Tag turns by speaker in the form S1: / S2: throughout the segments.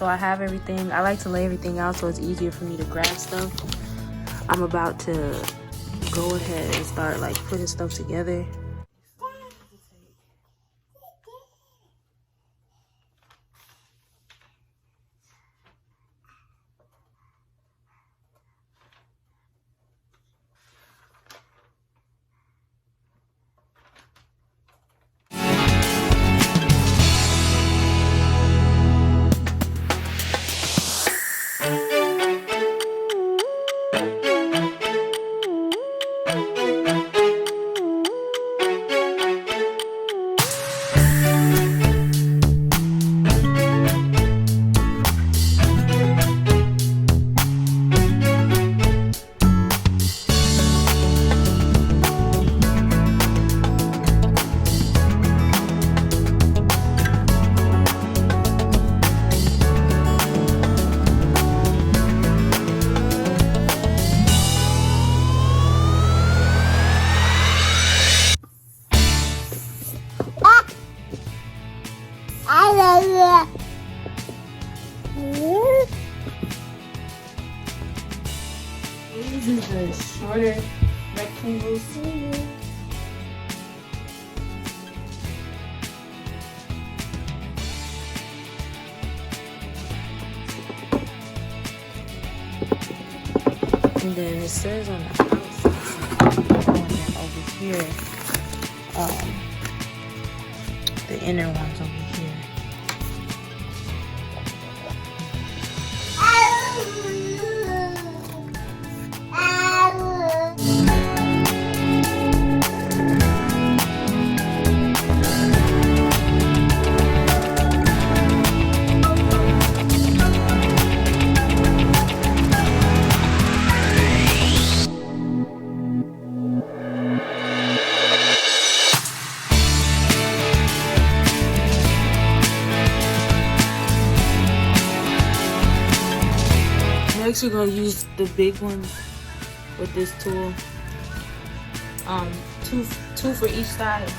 S1: I have everything. I like to lay everything out so it's easier for me to grab stuff. I'm about to go ahead and start like putting stuff together. These are the shorter rectangles. And then it says on the outside, and then over here, the inner ones over here. Next, we're gonna use the big one with this tool. Two for each side.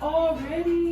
S1: Already?